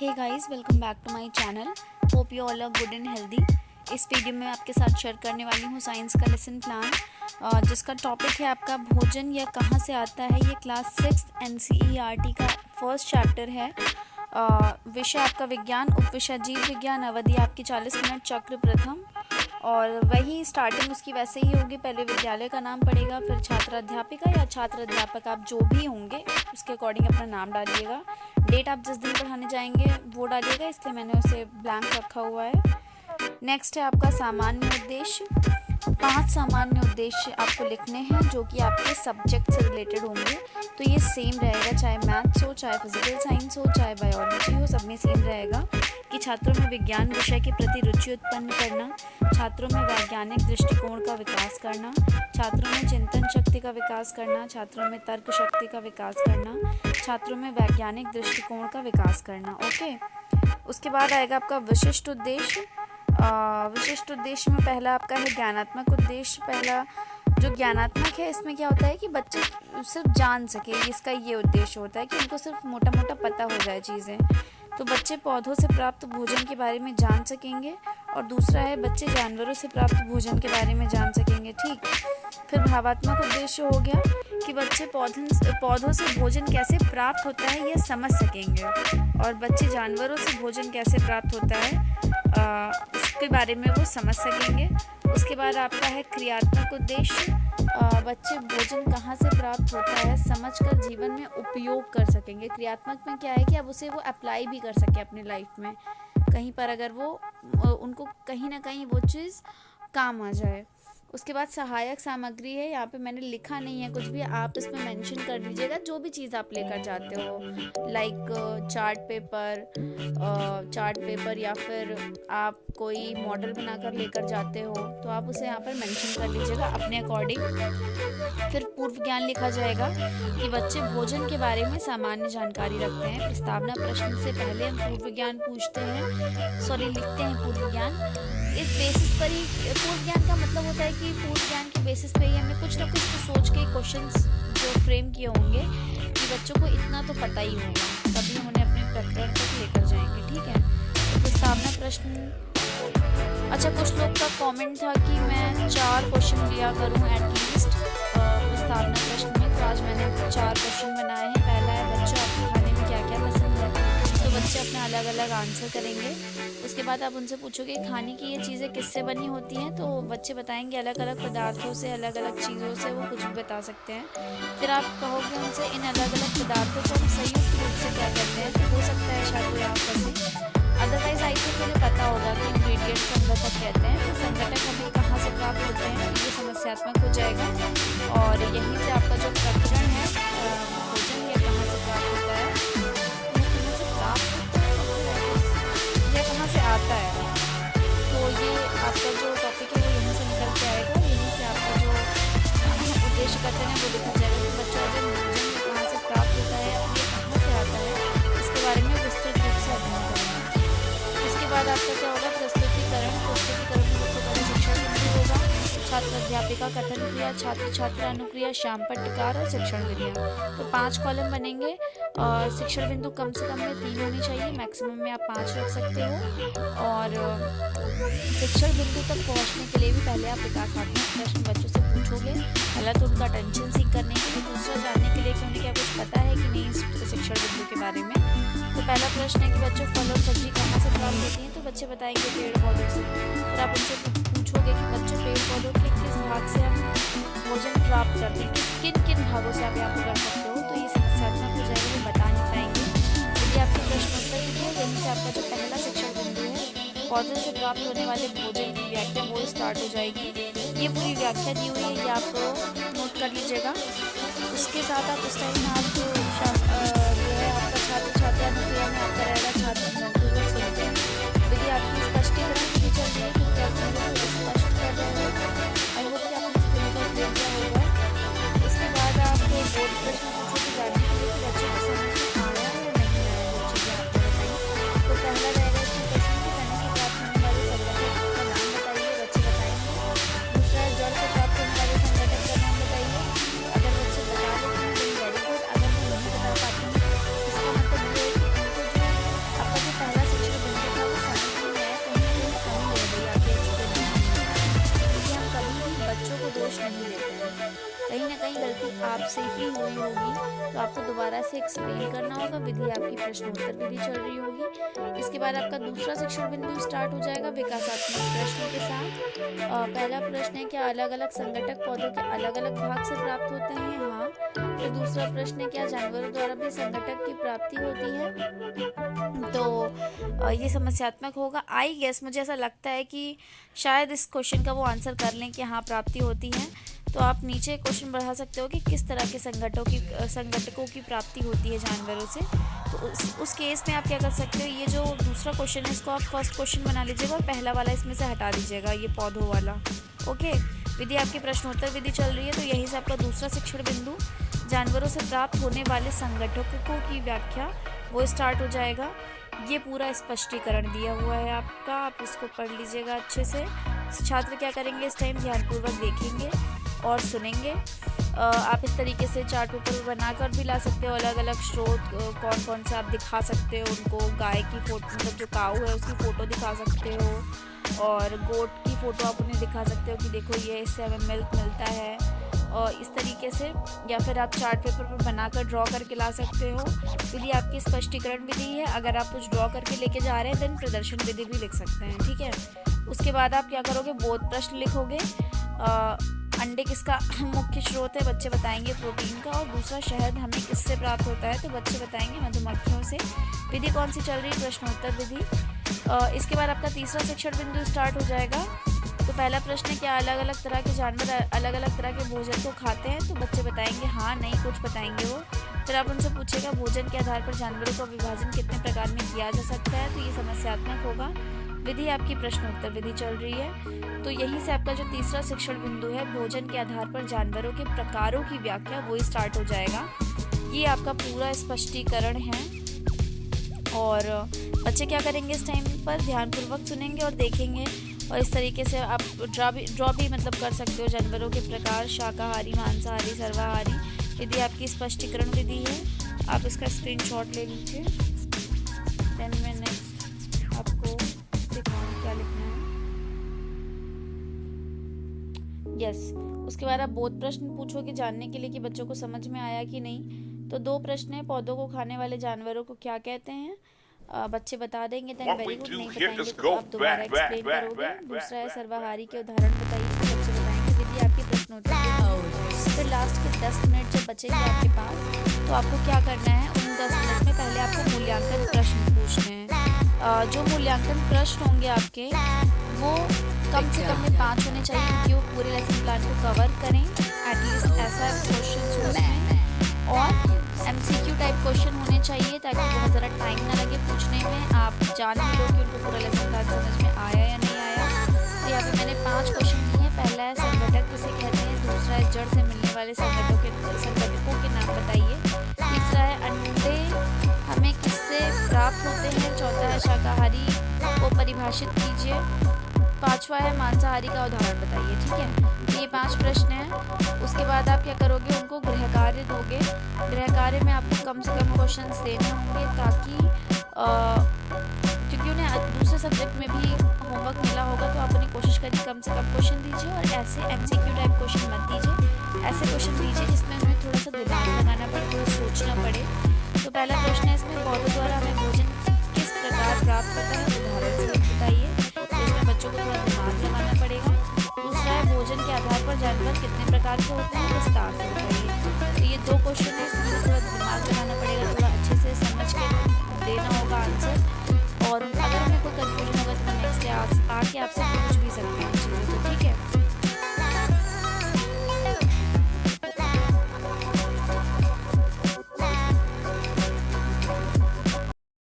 Hey guys, welcome back to my channel. Hope you all are good and healthy. इस video में आपके साथ share करने वाली हूँ साइंस का लेसन प्लान, जिसका टॉपिक है आपका भोजन यह कहाँ से आता है। ये क्लास 6 NCERT का फर्स्ट चैप्टर है। विषय आपका विज्ञान, उपविषय जीव विज्ञान, अवधि आपकी 40 मिनट, चक्र प्रथम। और वही स्टार्टिंग उसकी वैसे ही होगी, पहले विद्यालय का नाम पड़ेगा, फिर छात्र अध्यापिका या छात्र अध्यापक आप जो भी होंगे उसके अकॉर्डिंग अपना नाम डालिएगा। डेट आप जिस दिन पढ़ाने जाएंगे वो डालिएगा, इसलिए मैंने उसे ब्लैंक रखा हुआ है। नेक्स्ट है आपका सामान्य उद्देश्य। 5 सामान्य उद्देश्य आपको लिखने हैं जो कि आपके सब्जेक्ट से रिलेटेड होंगे। तो ये सेम रहेगा, चाहे मैथ्स हो, चाहे फिजिकल साइंस हो, चाहे बायोलॉजी हो, सब में सेम रहेगा कि छात्रों में विज्ञान विषय के प्रति रुचि उत्पन्न करना, छात्रों में वैज्ञानिक दृष्टिकोण का विकास करना, छात्रों में चिंतन शक्ति का विकास करना, छात्रों में तर्क शक्ति का विकास करना, छात्रों में वैज्ञानिक दृष्टिकोण का विकास करना। ओके, उसके बाद आएगा आपका विशिष्ट उद्देश्य। विशिष्ट उद्देश्य में पहला आपका है ज्ञानात्मक उद्देश्य। पहला जो ज्ञानात्मक है, इसमें क्या होता है कि बच्चे सिर्फ जान सके, इसका ये उद्देश्य होता है कि उनको सिर्फ मोटा मोटा पता हो जाए चीज़ें। तो बच्चे पौधों से प्राप्त भोजन के बारे में जान सकेंगे, और दूसरा है बच्चे जानवरों से प्राप्त भोजन के बारे में जान सकेंगे। ठीक, फिर भावात्मक उद्देश्य हो गया कि बच्चे पौधों से भोजन कैसे प्राप्त होता है ये समझ सकेंगे, और बच्चे जानवरों से भोजन कैसे प्राप्त होता है इसके बारे में वो समझ सकेंगे। उसके बाद आपका है क्रियात्मक उद्देश्य। बच्चे भोजन कहाँ से प्राप्त होता है समझकर जीवन में उपयोग कर सकेंगे। क्रियात्मक में क्या है कि अब उसे वो अप्लाई भी कर सके अपनी लाइफ में, कहीं पर अगर वो उनको कहीं ना कहीं वो चीज़ काम आ जाए। उसके बाद सहायक सामग्री है, यहाँ पे मैंने लिखा नहीं है कुछ भी, आप इसमें मेंशन कर दीजिएगा जो भी चीज़ आप लेकर जाते हो, लाइक चार्ट पेपर या फिर आप कोई मॉडल बनाकर लेकर जाते हो तो आप उसे यहाँ पर मेंशन कर लीजिएगा अपने अकॉर्डिंग। फिर पूर्व ज्ञान लिखा जाएगा कि बच्चे भोजन के बारे में सामान्य जानकारी रखते हैं। प्रस्तावना प्रश्न से पहले हम पूर्व ज्ञान लिखते हैं पूर्व ज्ञान। इस बेसिस पर ही पूर्व ज्ञान का मतलब होता है कि पूर्व ज्ञान के बेसिस पे ही हमने कुछ ना कुछ तो सोच के क्वेश्चंस जो फ्रेम किए होंगे कि बच्चों को इतना तो पता ही होगा, तभी हम उन्हें अपने प्रकरण तक लेकर जाएंगे। ठीक है, तो प्रस्तावना प्रश्न। अच्छा, कुछ लोग का कमेंट था कि मैं 4 क्वेश्चन लिया करूं एटलीस्ट प्रस्तावना प्रश्न में, तो आज मैंने 4 क्वेश्चन बनाए हैं। पहला है बच्चों आपको खाने में क्या क्या पसंद है, तो बच्चे अपना अलग अलग आंसर करेंगे। उसके बाद आप उनसे पूछोगे खाने की ये चीज़ें किससे बनी होती हैं, तो बच्चे बताएंगे अलग अलग पदार्थों से, अलग अलग चीज़ों से, वो कुछ भी बता सकते हैं। फिर आप कहोगे उनसे इन अलग अलग पदार्थों को हम संयुक्त रूप से क्या करते हैं, तो हो सकता है शायद वो आप फंसे। अदरवाइज आई थिंक मुझे पता होगा कि इंग्रेडिएंट संघटक कहते हैं, तो संघटक हमें कहाँ से प्राप्त होते हैं, ये समस्यात्मक हो जाएगा। और यहीं से आपका जो प्रकरण है भोजन ये कहाँ से प्राप्त होता है, कहाँ से प्राप्त होता है या कहाँ से आता है, तो ये आपका जो टॉपिक है वो यहीं से निकल के आएगा। यहीं से आपका जो उद्देश्य कथन है वो लिखा जाएगा कि बच्चों का भोजन कहाँ से प्राप्त होता है, ये कहाँ से आता है, इसके बारे में विस्तृत रूप से अध्ययन करेंगे। उसके बाद आपका क्या होगा, प्रस्तुतिकरण में सबसे पहले शिक्षण बिंदु होगा, छात्र अध्यापिका कथन क्रिया, छात्र छात्रा अनुक्रिया, श्याम पट्टकार और शिक्षण विधियाँ। तो 5 कॉलम बनेंगे, और शिक्षण बिंदु कम से कम में 3 होने चाहिए, मैक्सिमम में आप 5 रख सकते हो। और शिक्षण बिंदु तक पहुंचने के लिए भी पहले आप विकासात्मक प्रश्न बच्चों से पूछोगे, पहला तो उनका अटेंशन सीख करने के लिए, दूसरा जानने के लिए कि उन्हें क्या कुछ पता है कि नहीं इस शिक्षण बिंदु के बारे में। तो पहला प्रश्न है कि बच्चों फल और सब्जी कहाँ से प्राप्त होती हैं, तो बच्चे बताएंगे पेड़ पौधों से। फिर आप उनसे पूछोगे कि बच्चों पेड़ पौधों के किस भाग से हम भोजन प्राप्त करते हैं, किन किन भागों से आप यहाँ पर कर सकते हो, तो ये समस्यात्मक हो जाएगा, वो बता नहीं पाएंगे। यदि आपके प्रश्न उत्तर लिखे, यहीं से आपका जो पहला शिक्षण बिंदु है पौधों से प्राप्त होने वाले भोजन की व्याख्या वो स्टार्ट हो जाएगी। ये पूरी व्याख्या दी हुई है, ये आप नोट कर लीजिएगा। उसके साथ आप उस टाइम आप जो है आपका छात्र छात्रा अनुक्रिया में आपका रहेगा छात्र संतुलन सुनते हैं। यदि आपकी स्पष्टीकरण की चल रही है कि स्पष्ट कर रहे हैं, आई होप कि आपने इसको देख लिया होगा। इसके बाद आप बोर्ड प्रश्न पूछोगे जानने के लिए कि बच्चों को समझ में आया या नहीं आया, वो चीज़ें आपको बताइए। तो पहला रहेगा इसमें प्रश्न की खाने से प्राप्त होने वाले संगठन का नाम बताइए, बच्चे बताएंगे। दूसरा है जल से प्राप्त होने वाले संगठन का नाम बताइए। अगर बच्चे बता देते हैं तो वेरी गुड, अगर वो नहीं बता पाते हैं इसका मतलब ये है कि उनको जो आपका जो आपसे ही हुई होगी तो आपको दोबारा से एक्सप्लेन करना होगा। विधि आपकी प्रश्नोत्तर विधि चल रही होगी। इसके बाद आपका दूसरा शिक्षण बिंदु स्टार्ट हो जाएगा विकासात्मक प्रश्नों के साथ। पहला प्रश्न है, क्या अलग अलग संगठक पौधों के अलग अलग भाग से प्राप्त होते हैं? हाँ। फिर दूसरा प्रश्न है, क्या जानवरों द्वारा भी संगठक की प्राप्ति होती है? तो ये समस्यात्मक होगा। आई गेस, मुझे ऐसा लगता है कि शायद इस क्वेश्चन का वो आंसर कर लें कि हाँ प्राप्ति होती है। तो आप नीचे क्वेश्चन बढ़ा सकते हो कि किस तरह के संगठकों की प्राप्ति होती है जानवरों से। तो उस केस में आप क्या कर सकते हो, ये जो दूसरा क्वेश्चन है इसको आप फर्स्ट क्वेश्चन बना लीजिएगा और पहला वाला इसमें से हटा दीजिएगा, ये पौधों वाला। ओके, विधि आपकी प्रश्नोत्तर विधि चल रही है, तो यहीं से आपका दूसरा शिक्षण बिंदु जानवरों से प्राप्त होने वाले संगठकों की व्याख्या वो स्टार्ट हो जाएगा। ये पूरा स्पष्टीकरण दिया हुआ है आपका, आप इसको पढ़ लीजिएगा अच्छे से। छात्र क्या करेंगे, इस टाइम ध्यानपूर्वक देखेंगे और सुनेंगे। आप इस तरीके से चार्ट पेपर बनाकर भी ला सकते हो। अलग अलग स्रोत कौन कौन से आप दिखा सकते हो उनको। गाय की फोटो, मतलब जो काऊ है उसकी फ़ोटो दिखा सकते हो, और गोट की फ़ोटो आप उन्हें दिखा सकते हो कि देखो ये इससे हमें मिल्क मिलता है, और इस तरीके से। या फिर आप चार्ट पेपर पर बनाकर ड्रॉ करके ला सकते हो। विधि आपकी स्पष्टीकरण विधि है। अगर आप कुछ ड्रॉ करके लेके जा रहे हैं देन प्रदर्शन विधि भी लिख सकते हैं, ठीक है। उसके बाद आप क्या करोगे, बोध प्रश्न लिखोगे। अंडे किसका मुख्य स्रोत है? बच्चे बताएंगे प्रोटीन का। और दूसरा, शहद हमें किससे प्राप्त होता है? तो बच्चे बताएंगे मधुमक्खियों से। विधि कौन सी चल रही है? प्रश्नोत्तर विधि। इसके बाद आपका तीसरा शिक्षण बिंदु स्टार्ट हो जाएगा। तो पहला प्रश्न है, क्या अलग अलग तरह के जानवर अलग अलग तरह के भोजन को खाते हैं? तो बच्चे बताएंगे हाँ, नहीं, कुछ बताएंगे वो। फिर आप उनसे पूछेगा भोजन के आधार पर जानवरों का विभाजन कितने प्रकार में किया जा सकता है? तो ये समस्यात्मक होगा। विधि आपकी प्रश्नोत्तर विधि चल रही है। तो यहीं से आपका जो तीसरा शिक्षण बिंदु है, भोजन के आधार पर जानवरों के प्रकारों की व्याख्या, वो स्टार्ट हो जाएगा। ये आपका पूरा स्पष्टीकरण है। और बच्चे क्या करेंगे, इस टाइम पर ध्यानपूर्वक सुनेंगे और देखेंगे। और इस तरीके से आप ड्रॉ भी मतलब कर सकते हो जानवरों के प्रकार, शाकाहारी, मांसाहारी, सर्वाहारी। विधि आपकी स्पष्टीकरण विधि है। आप इसका स्क्रीनशॉट ले लीजिए। देन मैं नेक्स्ट आपको दिखाऊँ क्या लिखना है। यस, उसके बाद आप बोध प्रश्न पूछोगे जानने के लिए कि बच्चों को समझ में आया कि नहीं। तो दो प्रश्न है, पौधों को खाने वाले जानवरों को क्या कहते हैं? बच्चे बता देंगे, देन वेरी गुड। नहीं बताएंगे तो आप दोबारा एक्सप्लेन करोगे। दूसरा है, सर्वाहारी के उदाहरण बताइए, तो बच्चे बताएंगे। विधि आपकी प्रश्नोत्तर। फिर लास्ट के 10 मिनट जब बचेंगे आपके पास, तो आपको क्या करना है, उन 10 मिनट में पहले आपको मूल्यांकन प्रश्न पूछने हैं। जो मूल्यांकन प्रश्न होंगे आपके, वो कम से कम में 5 होने चाहिए, क्योंकि वो पूरे लेसन प्लान को कवर करें। एटलीस्ट ऐसा क्वेश्चन हो उसमें। और MCQ टाइप क्वेश्चन होने चाहिए, ताकि बहुत ज़्यादा टाइम ना लगे पूछने में। आप जान भी लो कि उनको पूरा लेसन प्लान समझ में आया या नहीं आया। तो यहाँ पे मैंने 5 क्वेश्चन दिए हैं। पहला है, संगठक किसे कहते हैं? दूसरा है, जड़ से मिलने वाले संगठकों के नाम बताइए। तीसरा है, अंडे हमें किससे प्राप्त होते हैं? चौथा है, शाकाहारी को परिभाषित कीजिए। पांचवा है, मांसाहारी का उदाहरण बताइए, ठीक है। ये 5 प्रश्न हैं। उसके बाद आप क्या करोगे, उनको गृह कार्य दोगे। गृह कार्य में आपको कम से कम क्वेश्चंस देने होंगे, ताकि क्योंकि उन्हें दूसरे सब्जेक्ट में भी होमवर्क मिला होगा, तो आप उन्हें कोशिश करिए कम से कम क्वेश्चन दीजिए। और ऐसे MCQ टाइप क्वेश्चन मत दीजिए, ऐसे क्वेश्चन दीजिए जिसमें उन्हें थोड़ा सा दिमाग लगाना पड़े, थोड़ा सोचना पड़े। तो पहला प्रश्न है, इसमें पौधों द्वारा हमें भोजन किस प्रकार प्राप्त होता है? उदाहरण से बताइए। तो इसमें बच्चों को थोड़ा दिमाग लगाना पड़ेगा। दूसरा है, भोजन के आधार पर जानवर कितने प्रकार के होते हैं? विस्तार से बताइए। तो ये 2 क्वेश्चन है, इसमें थोड़ा दिमाग लगाना